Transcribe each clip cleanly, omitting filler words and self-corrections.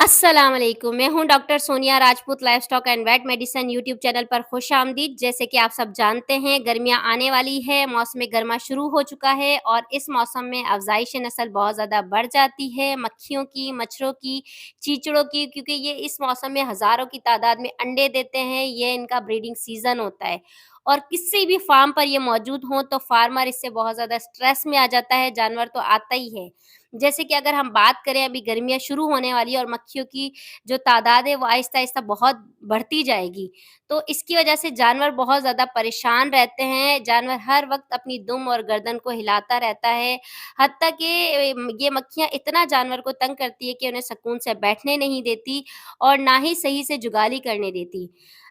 अस्सलाम वालेकुम। मैं हूं doctor Sonia Rajput livestock and vet medicine YouTube channel पर खुशामदीद। जैसे कि आप सब जानते हैं गर्मियां आने वाली है, मौसम गर्मा शुरू हो चुका है और इस मौसम में अफज़ाइश नस्ल बहुत ज़्यादा बढ़ जाती है मक्खियों की, मच्छरों की, चींचड़ों की, क्योंकि ये इस मौसम में हज़ारों की तादाद में अंडे देते हैं। ये इनका ब्रीडिंग सीज़न होता है और किसी भी फार्म पर ये मौजूद हों तो फार्मर इससे बहुत ज़्यादा स्ट्रेस में आ जाता है, जानवर तो आता ही है। जैसे कि अगर हम बात करें, अभी गर्मियाँ शुरू होने वाली है और मक्खियों की जो तादाद है वो आहिस्ता-आहिस्ता बहुत बढ़ती जाएगी। तो इसकी वजह से जानवर बहुत ज़्यादा परेशान रहते हैं, जानवर हर वक़्त अपनी दुम और गर्दन को हिलाता रहता है। हत्ता कि ये मक्खियाँ इतना जानवर को तंग करती है कि उन्हें सुकून से बैठने नहीं देती और ना ही सही से जुगाली करने देती।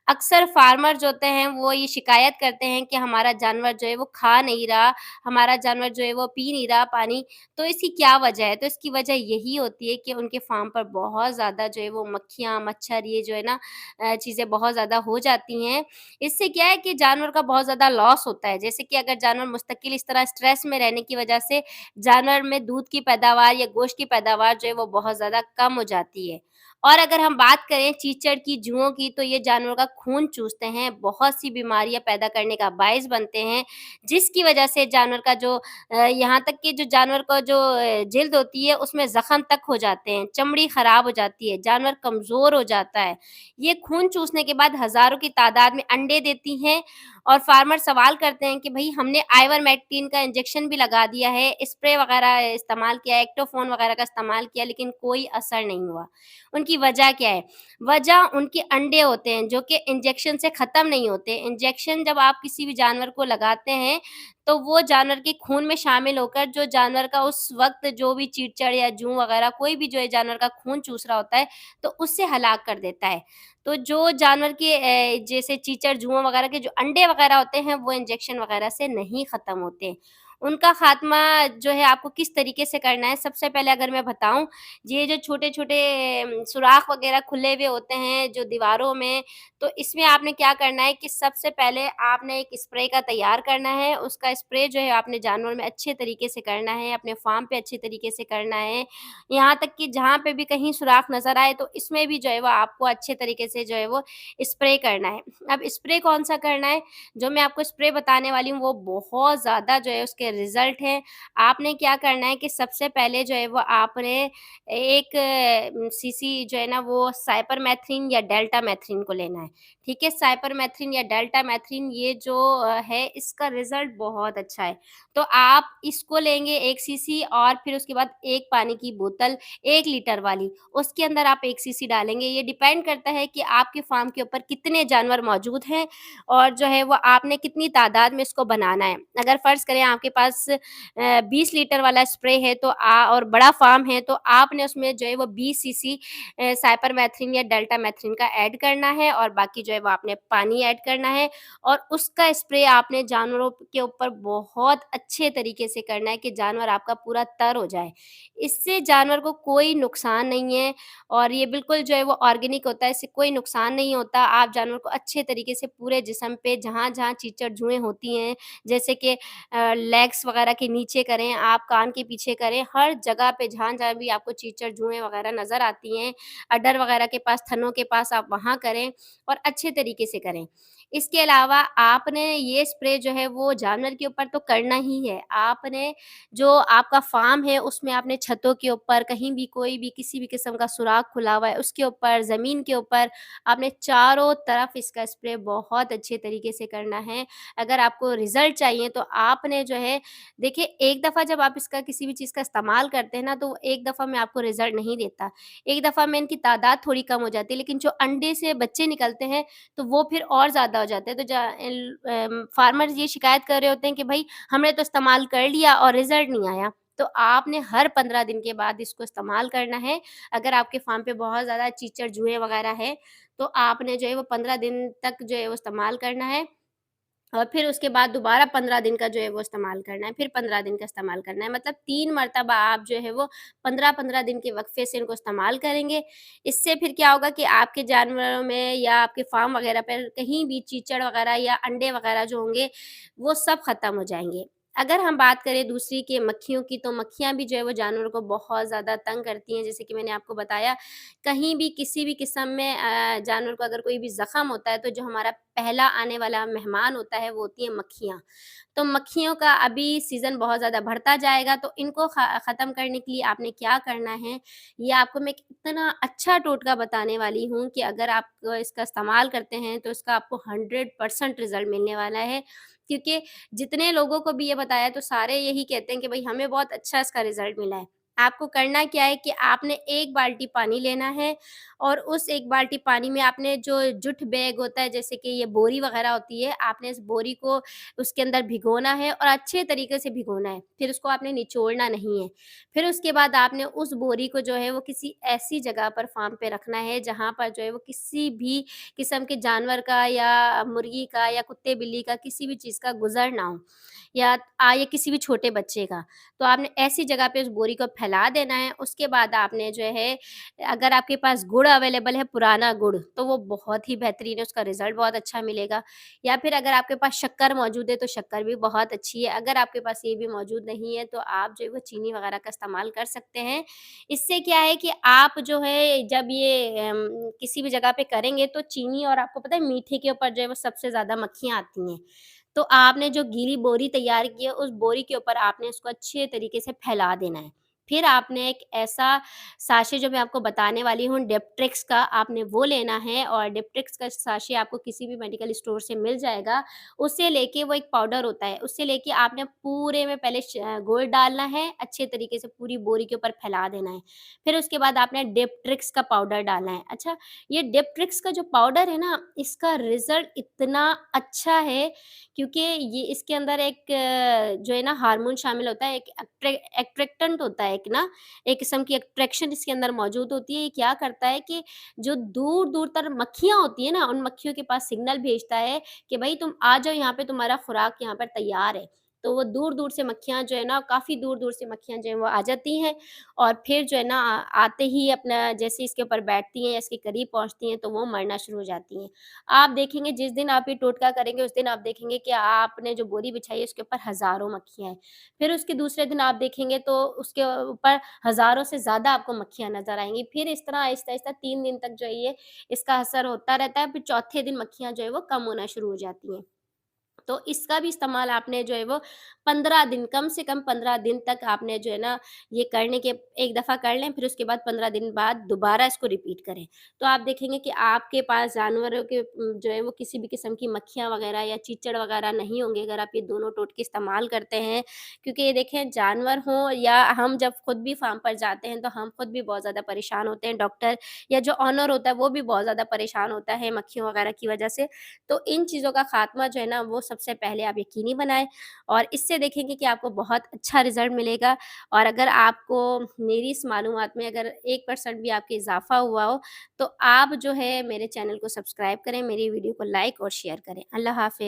अक्सर फार्मर जो होते हैं वो ये शिकायत करते हैं कि हमारा जानवर जो है वो खा नहीं रहा, हमारा जानवर जो है वो पी नहीं रहा पानी। तो इसकी क्या वजह है? तो इसकी वजह यही होती है कि उनके फार्म पर बहुत ज़्यादा जो है वो मक्खियाँ, मच्छर ये जो है ना चीज़ें बहुत ज़्यादा हो जाती हैं। इससे क्या है कि जानवर का बहुत ज़्यादा लॉस होता है। जैसे कि अगर जानवर मुस्तकिल इस तरह स्ट्रेस में रहने की वजह से जानवर में दूध की पैदावार या गोश्त की पैदावार जो है वो बहुत ज़्यादा कम हो जाती है। और अगर हम बात करें चीचड़ की, जुओं की, तो ये जानवरों का खून चूसते हैं, बहुत सी बीमारियाँ पैदा करने का बाइस बनते हैं, जिसकी वजह से जानवर का जो यहाँ तक कि जो जानवर का जो जिल्द होती है उसमें ज़ख्म तक हो जाते हैं, चमड़ी ख़राब हो जाती है, जानवर कमज़ोर हो जाता है। ये खून चूसने के बाद हज़ारों की तादाद में अंडे देती हैं और फार्मर सवाल करते हैं कि भई हमने आइवरमेक्टिन का इंजेक्शन भी लगा दिया है, स्प्रे वग़ैरह इस्तेमाल किया, एक्टोफ़ोन वग़ैरह का इस्तेमाल किया, लेकिन कोई असर नहीं हुआ। उनकी वजह क्या है? वजह उनके अंडे होते हैं जो कि इंजेक्शन से ख़त्म नहीं होते। इंजेक्शन जब आप किसी भी जानवर को लगाते हैं तो वो जानवर के खून में शामिल होकर जो जानवर का उस वक़्त जो भी चीड़-चड़ या जूं वग़ैरह कोई भी जो है जानवर का खून चूस रहा होता है, तो उससे हलाक कर देता है। तो जो जानवर के जैसे चीचड़, जुओं वग़ैरह के जो अंडे वग़ैरह होते हैं, वो इंजेक्शन वग़ैरह से नहीं ख़त्म होते। उनका ख़ात्मा जो है आपको किस तरीके से करना है, सबसे पहले अगर मैं बताऊँ, ये जो छोटे-छोटे सुराख वग़ैरह खुले हुए होते हैं जो दीवारों में, तो इसमें आपने क्या करना है कि सबसे पहले आपने एक स्प्रे का तैयार करना है। उसका स्प्रे जो है आपने जानवर में अच्छे तरीके से करना है, अपने फार्म पे अच्छे तरीके से करना है। यहाँ तक कि जहाँ पे भी कहीं सुराख नज़र आए तो इसमें भी जो है वो आपको अच्छे तरीके से जो है वो स्प्रे करना है। अब स्प्रे कौन-सा करना है? जो मैं आपको स्प्रे बताने वाली हूँ वो बहुत ज़्यादा जो है उसके रिज़ल्ट हैं। आपने क्या करना है कि सबसे पहले जो है वो आपने एक सीसी जो है ना वो साइपरमेथ्रिन या डेल्टामेथ्रिन को लेना है, ठीक है? साइपरमेथ्रिन या डेल्टामेथ्रिन ये जो है इसका रिज़ल्ट बहुत अच्छा है। तो आप इसको लेंगे 1 सीसी और फिर उसके बाद एक पानी की बोतल 1 लीटर वाली, उसके अंदर आप 1 सीसी डालेंगे। ये डिपेंड करता है कि आपके फार्म के ऊपर कितने जानवर मौजूद हैं और जो है वो आपने कितनी तादाद में इसको बनाना है। अगर फ़र्ज़ करें आपके पास 20 लीटर वाला स्प्रे है तो और बड़ा फार्म है तो आपने उसमें जो है वो 20 सीसी साइपरमेथ्रिन या डेल्टामेथ्रिन का ऐड करना है और बाकी जो है वो आपने पानी ऐड करना है और उसका स्प्रे आपने जानवरों के ऊपर बहुत अच्छे तरीके से करना है कि जानवर आपका पूरा तर हो जाए। इससे जानवर को कोई नुकसान नहीं है और ये बिल्कुल जो है वो ऑर्गेनिक होता है, इससे कोई नुकसान नहीं होता। आप जानवर को अच्छे तरीके से पूरे जिस्म पे जहाँ-जहाँ चीचड़, जुएँ होती हैं, जैसे कि लेग्स वगैरह के नीचे करें, आप कान के पीछे करें, हर जगह पे जहाँ-जहाँ भी आपको चीचड़, जुएँ वगैरह नज़र आती हैं, अडर वगैरह के पास, थनों के पास आप वहाँ करें और अच्छे तरीके से करें। इसके अलावा आपने ये स्प्रे जो है वो जानवर के ऊपर तो करना ही है। आपने जो आपका फ़ार्म है उसमें आपने छतों के ऊपर कहीं भी कोई भी किसी भी किस्म का सुराख खुला हुआ है उसके ऊपर, ज़मीन के ऊपर आपने चारों तरफ इसका स्प्रे बहुत अच्छे तरीके से करना है। अगर आपको रिज़ल्ट चाहिए तो आपने जो है देखिए, एक दफ़ा जब आप इसका किसी भी चीज़ का इस्तेमाल करते हैं ना तो एक दफ़ा में आपको रिज़ल्ट नहीं देता। एक दफ़ा में इनकी तादाद थोड़ी कम हो जाती है, लेकिन जो अंडे से बच्चे निकलते हैं तो वो फिर और ज़्यादा हो जाते हैं। तो फार्मर्स ये शिकायत कर रहे होते हैं कि भई हमने तो इस्तेमाल कर लिया और रिज़ल्ट नहीं आया। तो आपने हर 15 दिन के बाद इसको इस्तेमाल करना है। अगर आपके फार्म पे बहुत ज़्यादा चीचड़, जुएँ वग़ैरह है, तो आपने जो है वो 15 दिन तक जो है वो इस्तेमाल करना है। और फिर उसके बाद दोबारा 15 दिन का जो है वो इस्तेमाल करना है, फिर 15 दिन का इस्तेमाल करना है। मतलब 3 मर्तबा आप जो है वो 15-15 दिन के वक़्फ़े से इनको इस्तेमाल करेंगे। इससे फिर क्या होगा कि आपके जानवरों में या आपके फ़ार्म वग़ैरह पर कहीं भी चीचड़ वग़ैरह या अंडे वग़ैरह जो होंगे, वो सब ख़त्म हो जाएँगे। अगर हम बात करें दूसरी कि मक्खियों की, तो मक्खियाँ भी जो है वो जानवरों को बहुत ज़्यादा तंग करती हैं। जैसे कि मैंने आपको बताया, कहीं भी किसी भी किस्म में जानवर को अगर कोई भी ज़ख़्म होता है, तो जो हमारा पहला आने वाला मेहमान होता है, वो होती हैं मक्खियाँ। तो मक्खियों का अभी सीज़न बहुत ज़्यादा बढ़ता जाएगा, तो इनको ख़त्म करने के लिए आपने क्या करना है, ये आपको मैं एक इतना अच्छा टोटका बताने वाली हूँ कि अगर आप इसका इस्तेमाल करते हैं, तो इसका आपको 100% रिज़ल्ट मिलने वाला है। क्योंकि जितने लोगों को भी ये बताया, तो सारे यही कहते हैं कि भई हमें बहुत अच्छा इसका रिज़ल्ट मिला है। आपको करना क्या है कि आपने 1 बाल्टी पानी लेना है और उस 1 बाल्टी पानी में आपने जो जुट बैग होता है, जैसे कि ये बोरी वग़ैरह होती है, आपने इस बोरी को उसके अंदर भिगोना है और अच्छे तरीके से भिगोना है। फिर उसको आपने निचोड़ना नहीं है। फिर उसके बाद आपने उस बोरी को जो है वो किसी ऐसी जगह पर फ़ार्म पे रखना है, जहाँ पर जो है वो किसी भी किस्म के जानवर का या मुर्गी का या कुत्ते-बिल्ली का किसी भी चीज़ का गुज़र ना हो, या किसी भी छोटे बच्चे का। तो आपने ऐसी जगह पे उस बोरी को फैला देना है। उसके बाद आपने जो है, अगर आपके पास गुड़ अवेलेबल है, पुराना गुड़, तो वो बहुत ही बेहतरीन है, उसका रिज़ल्ट बहुत अच्छा मिलेगा। या फिर अगर आपके पास शक्कर मौजूद है, तो शक्कर भी बहुत अच्छी है। अगर आपके पास ये भी मौजूद नहीं है, तो आप जो है वो चीनी वग़ैरह का इस्तेमाल कर सकते हैं। इससे क्या है कि आप जो है जब ये किसी भी जगह पे करेंगे, तो चीनी और आपको पता है मीठे के ऊपर जो है वो सबसे ज़्यादा मक्खियाँ आती हैं। तो आपने जो गीली बोरी तैयार की है, उस बोरी के ऊपर आपने इसको अच्छे तरीके से फैला देना है। फिर आपने एक ऐसा साशे, जो मैं आपको बताने वाली हूँ डेप्ट्रिक्स का, आपने वो लेना है और डेप्ट्रिक्स का साशे आपको किसी भी मेडिकल स्टोर से मिल जाएगा। उससे लेके, वो एक पाउडर होता है, उससे लेके आपने पूरे में पहले गुड़ डालना है, अच्छे तरीके से पूरी बोरी के ऊपर फैला देना है। फिर उसके बाद आपने डेप्ट्रिक्स का पाउडर डालना है। अच्छा, ये डेप्ट्रिक्स का जो पाउडर है ना, इसका रिज़ल्ट इतना अच्छा है, क्योंकि ये इसके अंदर एक जो है ना हार्मोन शामिल होता है, एक एट्रैक्टेंट होता है एक ना, एक किस्म की एट्रैक्शन इसके अंदर मौजूद होती है। ये क्या करता है कि जो दूर-दूर तक मक्खियाँ होती हैं ना, उन मक्खियों के पास सिग्नल भेजता है कि भई तुम आ जाओ यहाँ पे, तुम्हारा खुराक यहाँ पर तैयार है। तो वो दूर-दूर से मक्खियाँ जो है ना, काफ़ी दूर-दूर से मक्खियाँ जो हैं वो आ जाती हैं और फिर जो है ना आते ही अपना जैसे इसके ऊपर बैठती हैं या इसके करीब पहुँचती हैं, तो वो मरना शुरू हो जाती हैं। आप देखेंगे, जिस दिन आप ये टोटका करेंगे, उस दिन आप देखेंगे कि आपने जो बोरी बिछाई है उसके ऊपर हज़ारों मक्खियाँ हैं। फिर उसके दूसरे दिन आप देखेंगे, तो उसके ऊपर हज़ारों से ज़्यादा आपको मक्खियाँ नज़र आएँगी। फिर इस तरह आहिस्ता-आहिस्ता 3 दिन तक जो है ये इसका असर होता रहता है, फिर चौथे दिन मक्खियाँ जो है वो कम होना शुरू हो जाती हैं। तो इसका भी इस्तेमाल आपने जो है वो 15 दिन, कम से कम 15 दिन तक आपने जो है ना, ये करने के एक दफ़ा कर लें, फिर उसके बाद 15 दिन बाद दोबारा इसको रिपीट करें। तो आप देखेंगे कि आपके पास जानवरों के जो है वो किसी भी किस्म की मक्खियाँ वग़ैरह या चीचड़ वग़ैरह नहीं होंगे, अगर आप ये दोनों टोटके इस्तेमाल करते हैं। क्योंकि ये देखें, जानवर हों या हम जब खुद भी फ़ार्म पर जाते हैं, तो हम खुद भी बहुत ज़्यादा परेशान होते हैं। डॉक्टर या जो ओनर होता है, वो भी बहुत ज़्यादा परेशान होता है मक्खियों वग़ैरह की वज़ह से। तो इन चीज़ों का ख़ात्मा जो है ना, वो सबसे पहले आप यकीनी बनाएँ और इससे देखेंगे कि आपको बहुत अच्छा रिज़ल्ट मिलेगा। और अगर आपको मेरी इस मालूमात में अगर 1% भी आपके इज़ाफ़ा हुआ हो, तो आप जो है मेरे चैनल को सब्सक्राइब करें, मेरी वीडियो को लाइक और शेयर करें। अल्लाह हाफ़िज़।